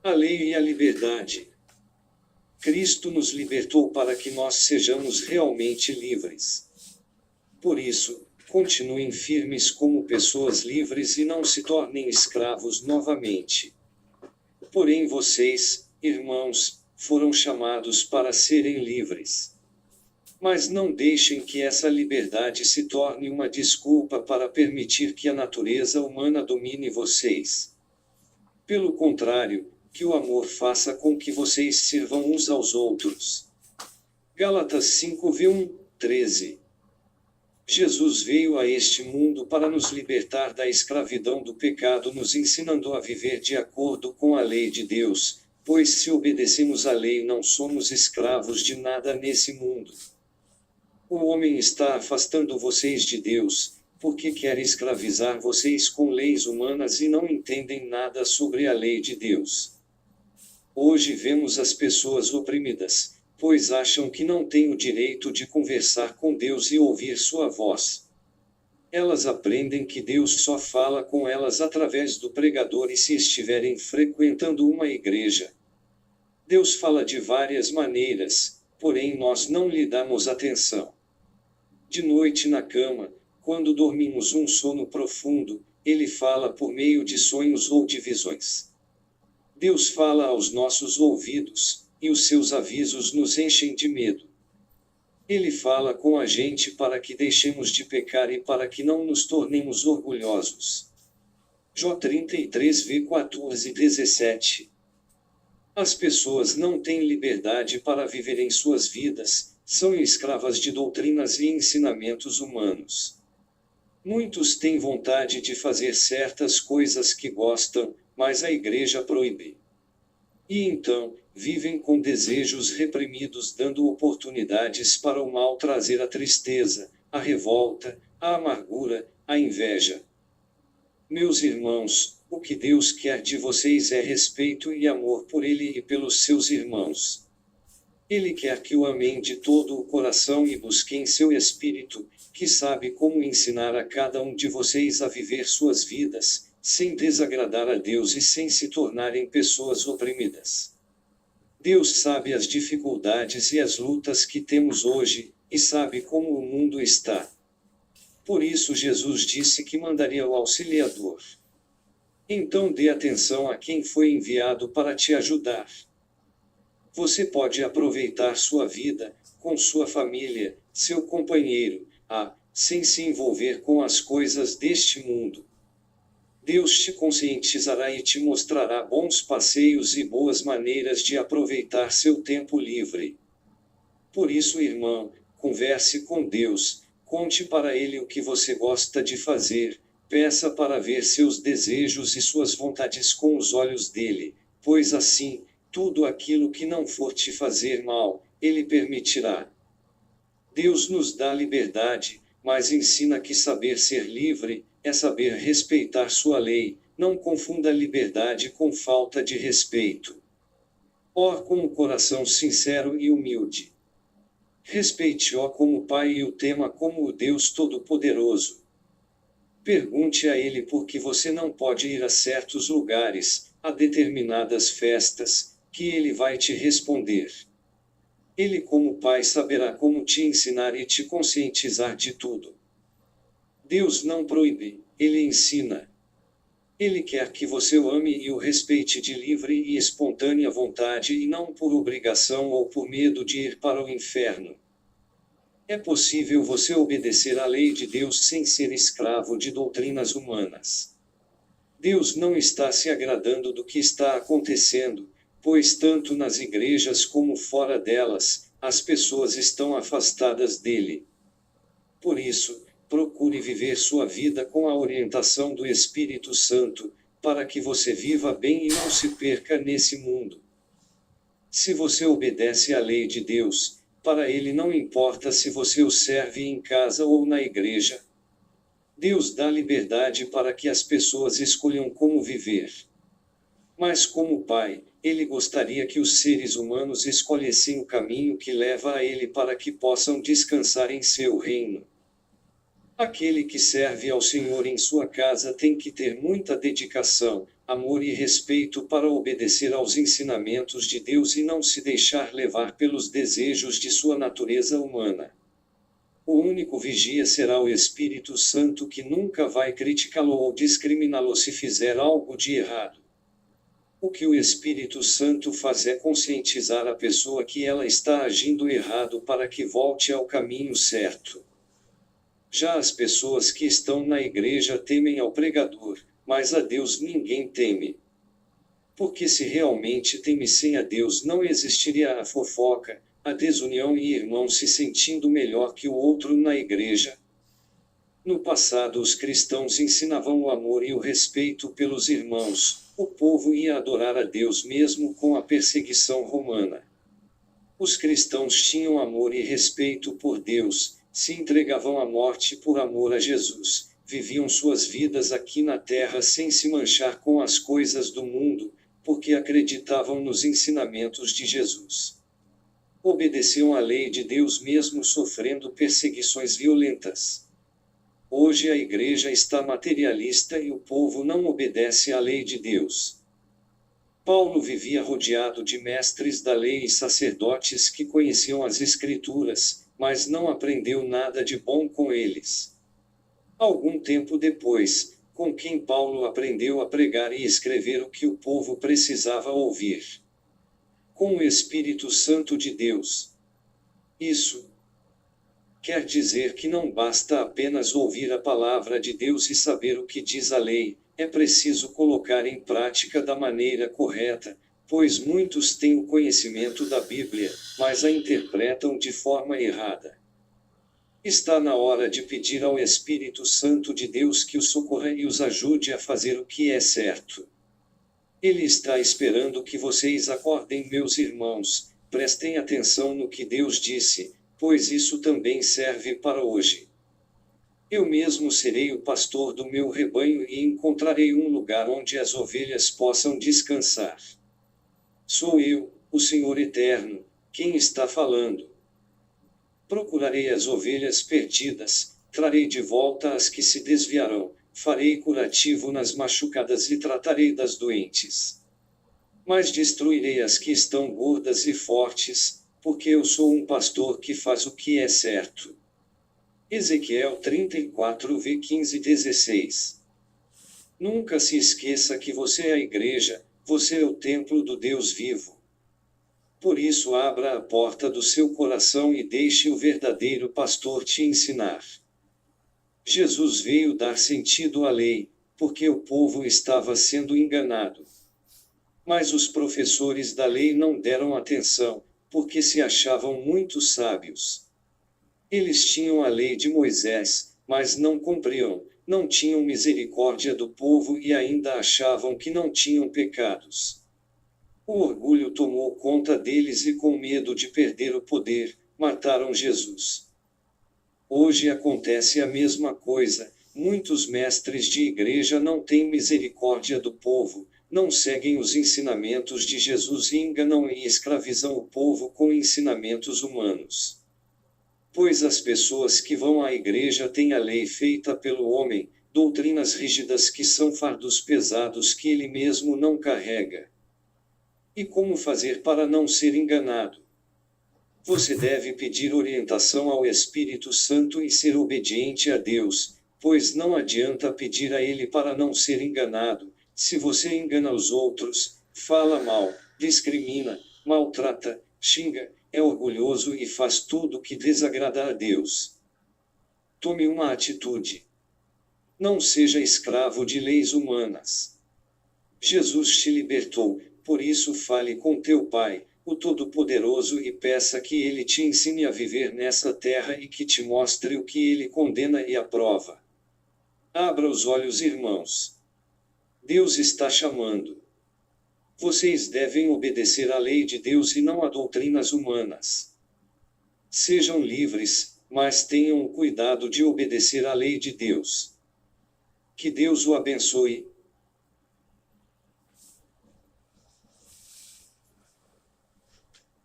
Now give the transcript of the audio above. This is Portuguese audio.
A lei e a liberdade. Cristo nos libertou para que nós sejamos realmente livres. Por isso, continuem firmes como pessoas livres e não se tornem escravos novamente. Porém vocês, irmãos, foram chamados para serem livres. Mas não deixem que essa liberdade se torne uma desculpa para permitir que a natureza humana domine vocês. Pelo contrário, que o amor faça com que vocês sirvam uns aos outros. Gálatas 5:1-13. Jesus veio a este mundo para nos libertar da escravidão do pecado, nos ensinando a viver de acordo com a lei de Deus, pois se obedecemos à lei não somos escravos de nada nesse mundo. O homem está afastando vocês de Deus, porque quer escravizar vocês com leis humanas e não entendem nada sobre a lei de Deus. Hoje vemos as pessoas oprimidas, pois acham que não têm o direito de conversar com Deus e ouvir sua voz. Elas aprendem que Deus só fala com elas através do pregador e se estiverem frequentando uma igreja. Deus fala de várias maneiras, porém nós não lhe damos atenção. De noite na cama, quando dormimos um sono profundo, Ele fala por meio de sonhos ou de visões. Deus fala aos nossos ouvidos, e os seus avisos nos enchem de medo. Ele fala com a gente para que deixemos de pecar e para que não nos tornemos orgulhosos. Jó 33:14-17. As pessoas não têm liberdade para viver em suas vidas, são escravas de doutrinas e ensinamentos humanos. Muitos têm vontade de fazer certas coisas que gostam, mas a igreja proíbe. E então, vivem com desejos reprimidos, dando oportunidades para o mal trazer a tristeza, a revolta, a amargura, a inveja. Meus irmãos, o que Deus quer de vocês é respeito e amor por Ele e pelos seus irmãos. Ele quer que o amem de todo o coração e busquem seu Espírito, que sabe como ensinar a cada um de vocês a viver suas vidas, sem desagradar a Deus e sem se tornarem pessoas oprimidas. Deus sabe as dificuldades e as lutas que temos hoje, e sabe como o mundo está. Por isso Jesus disse que mandaria o Auxiliador. Então dê atenção a quem foi enviado para te ajudar. Você pode aproveitar sua vida, com sua família, seu companheiro, sem se envolver com as coisas deste mundo. Deus te conscientizará e te mostrará bons passeios e boas maneiras de aproveitar seu tempo livre. Por isso, irmão, converse com Deus, conte para Ele o que você gosta de fazer, peça para ver seus desejos e suas vontades com os olhos dele, pois assim, tudo aquilo que não for te fazer mal, Ele permitirá. Deus nos dá liberdade, mas ensina que saber ser livre é saber respeitar sua lei. Não confunda liberdade com falta de respeito. Ore com o coração sincero e humilde. Respeite-o como Pai e o tema como o Deus Todo-Poderoso. Pergunte a Ele por que você não pode ir a certos lugares, a determinadas festas, que Ele vai te responder. Ele, como Pai, saberá como te ensinar e te conscientizar de tudo. Deus não proíbe, Ele ensina. Ele quer que você o ame e o respeite de livre e espontânea vontade e não por obrigação ou por medo de ir para o inferno. É possível você obedecer à lei de Deus sem ser escravo de doutrinas humanas. Deus não está se agradando do que está acontecendo, pois tanto nas igrejas como fora delas, as pessoas estão afastadas dele. Por isso, procure viver sua vida com a orientação do Espírito Santo, para que você viva bem e não se perca nesse mundo. Se você obedece à lei de Deus, para Ele não importa se você o serve em casa ou na igreja. Deus dá liberdade para que as pessoas escolham como viver. Mas como Pai, Ele gostaria que os seres humanos escolhessem o caminho que leva a Ele para que possam descansar em seu reino. Aquele que serve ao Senhor em sua casa tem que ter muita dedicação, amor e respeito para obedecer aos ensinamentos de Deus e não se deixar levar pelos desejos de sua natureza humana. O único vigia será o Espírito Santo, que nunca vai criticá-lo ou discriminá-lo se fizer algo de errado. O que o Espírito Santo faz é conscientizar a pessoa que ela está agindo errado para que volte ao caminho certo. Já as pessoas que estão na igreja temem ao pregador, mas a Deus ninguém teme. Porque se realmente temessem a Deus, não existiria a fofoca, a desunião e irmãos se sentindo melhor que o outro na igreja. No passado, os cristãos ensinavam o amor e o respeito pelos irmãos. O povo ia adorar a Deus mesmo com a perseguição romana. Os cristãos tinham amor e respeito por Deus, se entregavam à morte por amor a Jesus, viviam suas vidas aqui na terra sem se manchar com as coisas do mundo, porque acreditavam nos ensinamentos de Jesus. Obedeciam à lei de Deus mesmo sofrendo perseguições violentas. Hoje a igreja está materialista e o povo não obedece à lei de Deus. Paulo vivia rodeado de mestres da lei e sacerdotes que conheciam as Escrituras, mas não aprendeu nada de bom com eles. Algum tempo depois, com quem Paulo aprendeu a pregar e escrever o que o povo precisava ouvir? Com o Espírito Santo de Deus. Isso quer dizer que não basta apenas ouvir a palavra de Deus e saber o que diz a lei, é preciso colocar em prática da maneira correta, pois muitos têm o conhecimento da Bíblia, mas a interpretam de forma errada. Está na hora de pedir ao Espírito Santo de Deus que os socorra e os ajude a fazer o que é certo. Ele está esperando que vocês acordem, meus irmãos, prestem atenção no que Deus disse, pois isso também serve para hoje. Eu mesmo serei o pastor do meu rebanho e encontrarei um lugar onde as ovelhas possam descansar. Sou eu, o Senhor Eterno, quem está falando. Procurarei as ovelhas perdidas, trarei de volta as que se desviarão, farei curativo nas machucadas e tratarei das doentes. Mas destruirei as que estão gordas e fortes, porque eu sou um pastor que faz o que é certo. Ezequiel 34, v 15-16. Nunca se esqueça que você é a igreja, você é o templo do Deus vivo. Por isso abra a porta do seu coração e deixe o verdadeiro pastor te ensinar. Jesus veio dar sentido à lei, porque o povo estava sendo enganado. Mas os professores da lei não deram atenção, porque se achavam muito sábios. Eles tinham a lei de Moisés, mas não cumpriam, não tinham misericórdia do povo e ainda achavam que não tinham pecados. O orgulho tomou conta deles e, com medo de perder o poder, mataram Jesus. Hoje acontece a mesma coisa, muitos mestres de igreja não têm misericórdia do povo, não seguem os ensinamentos de Jesus e enganam e escravizam o povo com ensinamentos humanos. Pois as pessoas que vão à igreja têm a lei feita pelo homem, doutrinas rígidas que são fardos pesados que ele mesmo não carrega. E como fazer para não ser enganado? Você deve pedir orientação ao Espírito Santo e ser obediente a Deus, pois não adianta pedir a Ele para não ser enganado. Se você engana os outros, fala mal, discrimina, maltrata, xinga, é orgulhoso e faz tudo que desagrada a Deus. Tome uma atitude. Não seja escravo de leis humanas. Jesus te libertou, por isso fale com teu Pai, o Todo-Poderoso, e peça que Ele te ensine a viver nessa terra e que te mostre o que Ele condena e aprova. Abra os olhos, irmãos. Deus está chamando. Vocês devem obedecer à lei de Deus e não a doutrinas humanas. Sejam livres, mas tenham o cuidado de obedecer à lei de Deus. Que Deus o abençoe.